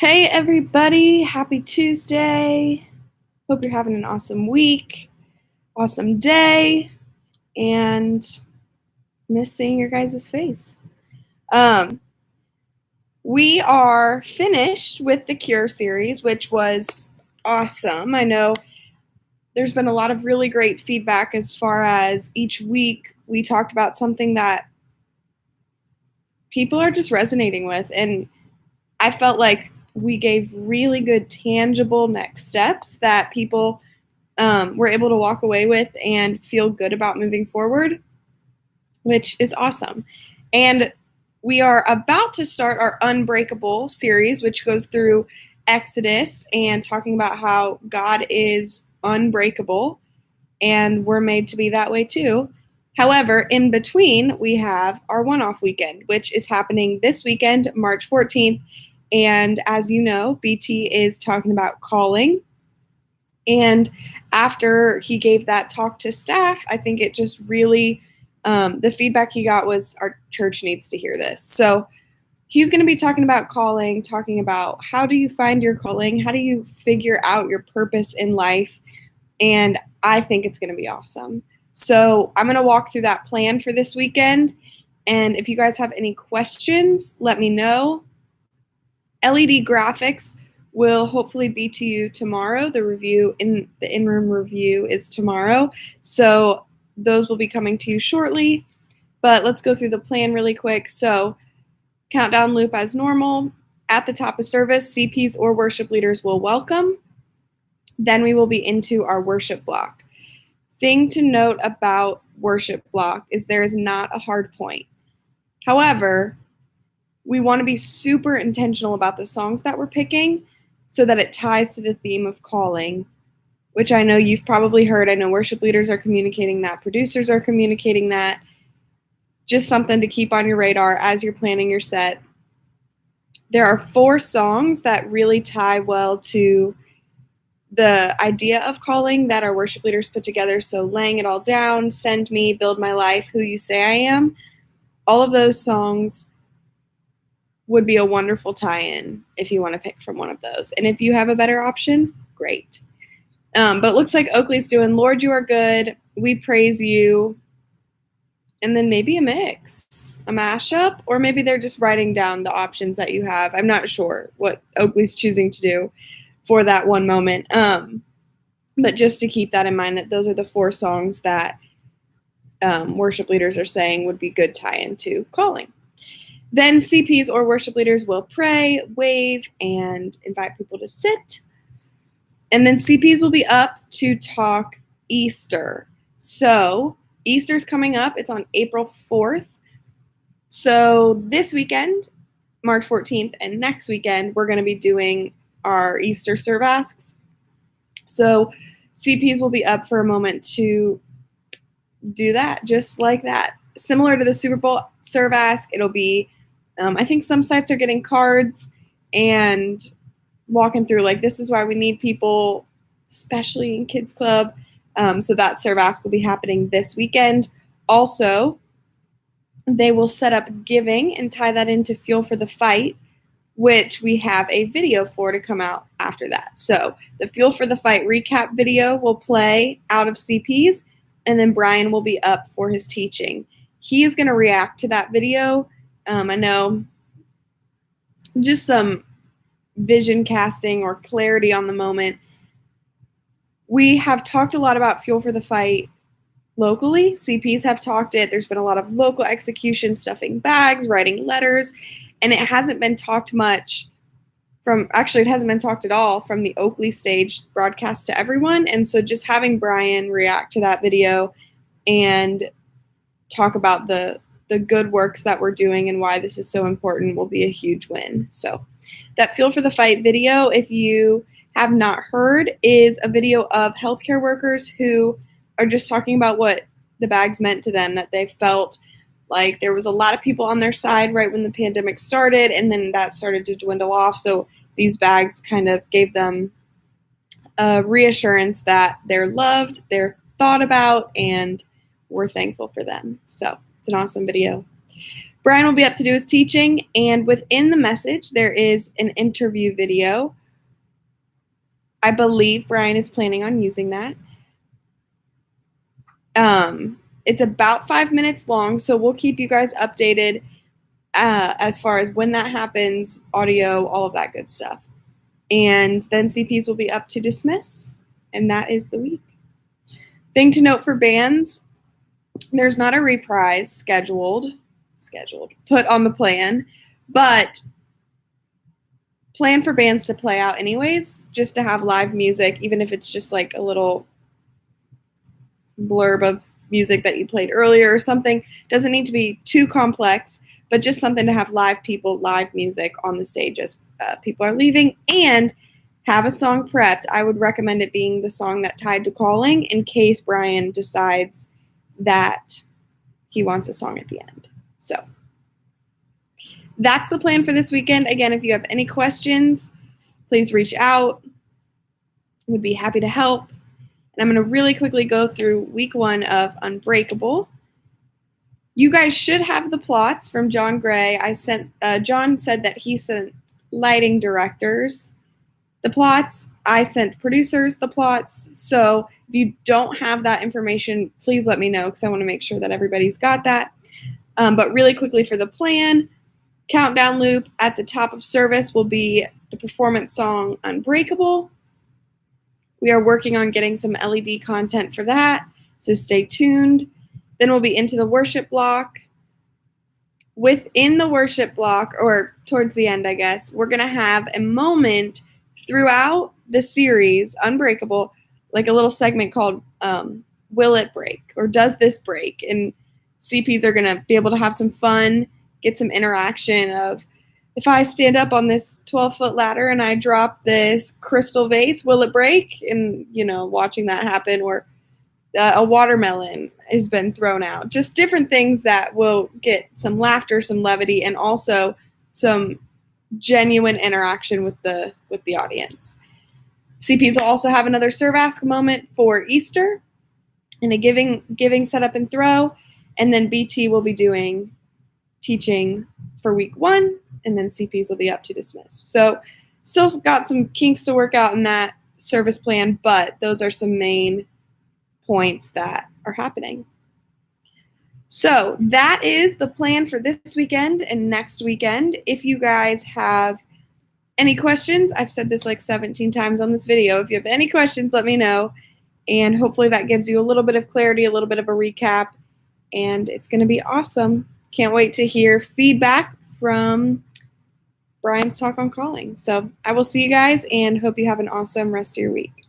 Hey everybody, happy Tuesday. Hope you're having an awesome week, awesome day, and miss seeing your guys' face. We are finished with the Cure series, which was awesome. I know there's been a lot of really great feedback as far as each week we talked about something that people are just resonating with, and I felt like we gave really good tangible next steps that people were able to walk away with and feel good about moving forward, which is awesome. And we are about to start our Unbreakable series, which goes through Exodus and talking about how God is unbreakable and we're made to be that way too. However, in between, we have our one-off weekend, which is happening this weekend, March 14th. And as you know, BT is talking about calling. And after he gave that talk to staff, I think it just really, the feedback he got was our church needs to hear this. So he's going to be talking about calling, talking about how do you find your calling? How do you figure out your purpose in life? And I think it's going to be awesome. So I'm going to walk through that plan for this weekend. And if you guys have any questions, let me know. LED graphics will hopefully be to you tomorrow. The in-room review is tomorrow. So those will be coming to you shortly. But let's go through the plan really quick. So countdown loop as normal. At the top of service, CPs or worship leaders will welcome. Then we will be into our worship block. Thing to note about worship block is there is not a hard point. However, we want to be super intentional about the songs that we're picking so that it ties to the theme of calling, which I know you've probably heard. I know worship leaders are communicating that, producers are communicating that. Just something to keep on your radar as you're planning your set. There are 4 songs that really tie well to the idea of calling that our worship leaders put together. So Laying It All Down, Send Me, Build My Life, Who You Say I Am. All of those songs would be a wonderful tie-in if you want to pick from one of those. And if you have a better option, great. But it looks like Oakley's doing Lord, You Are Good, We Praise You, and then maybe a mix, a mashup, or maybe they're just writing down the options that you have. I'm not sure what Oakley's choosing to do for that one moment. But just to keep that in mind, that those are the 4 songs that worship leaders are saying would be good tie-in to calling. Then CPs or worship leaders will pray, wave, and invite people to sit. And then CPs will be up to talk Easter. So Easter's coming up. It's on April 4th. So this weekend, March 14th, and next weekend, we're going to be doing our Easter Serve Asks. So CPs will be up for a moment to do that, just like that. Similar to the Super Bowl Serve Ask, it'll be, I think some sites are getting cards and walking through, like, this is why we need people, especially in Kids Club. So that Serve Ask will be happening this weekend. Also, they will set up giving and tie that into Fuel for the Fight, which we have a video for to come out after that. So the Fuel for the Fight recap video will play out of CPs, and then Brian will be up for his teaching. He is going to react to that video. I know just some vision casting or clarity on the moment. We have talked a lot about Fuel for the Fight locally. CPs have talked it. There's been a lot of local execution, stuffing bags, writing letters, and it hasn't been talked much it hasn't been talked at all from the Oakley stage broadcast to everyone. And so just having Brian react to that video and talk about the good works that we're doing and why this is so important will be a huge win. So that Fuel for the Fight video, if you have not heard, is a video of healthcare workers who are just talking about what the bags meant to them, that they felt like there was a lot of people on their side right when the pandemic started, and then that started to dwindle off. So these bags kind of gave them a reassurance that they're loved, they're thought about, and we're thankful for them. So it's an awesome video. Brian will be up to do his teaching, and within the message, there is an interview video. I believe Brian is planning on using that. It's about 5 minutes long, so we'll keep you guys updated as far as when that happens, audio, all of that good stuff. And then CPs will be up to dismiss, and that is the week. Thing to note for bands, there's not a reprise scheduled, put on the plan, but plan for bands to play out anyways, just to have live music, even if it's just like a little blurb of music that you played earlier or something. Doesn't need to be too complex, but just something to have live people, live music on the stage as people are leaving, and have a song prepped. I would recommend it being the song that tied to calling in case Brian decides that he wants a song at the end. So that's the plan for this weekend. Again, if you have any questions, please reach out. Would be happy to help. And I'm going to really quickly go through week 1 of Unbreakable. You guys should have the plots from John Gray. John said that he sent lighting directors the plots. I sent producers the plots. So if you don't have that information, please let me know because I want to make sure that everybody's got that. But really quickly for the plan, countdown loop at the top of service will be the performance song Unbreakable. We are working on getting some LED content for that, so stay tuned. Then we'll be into the worship block. Within the worship block, or towards the end, I guess, we're going to have a moment throughout the series, Unbreakable, like a little segment called Will It Break? Or Does This Break? And CPs are going to be able to have some fun, get some interaction of, if I stand up on this 12-foot ladder and I drop this crystal vase, will it break? And, watching that happen, or a watermelon has been thrown out. Just different things that will get some laughter, some levity, and also some genuine interaction with the audience. CPs will also have another Serve Ask moment for Easter and a giving setup and throw. And then BT will be doing teaching for week 1. And then CPs will be up to dismiss. So still got some kinks to work out in that service plan, but those are some main points that are happening. So that is the plan for this weekend and next weekend. If you guys have any questions, I've said this like 17 times on this video. If you have any questions, let me know. And hopefully that gives you a little bit of clarity, a little bit of a recap, and it's going to be awesome. Can't wait to hear feedback from Brian's talk on calling. So I will see you guys and hope you have an awesome rest of your week.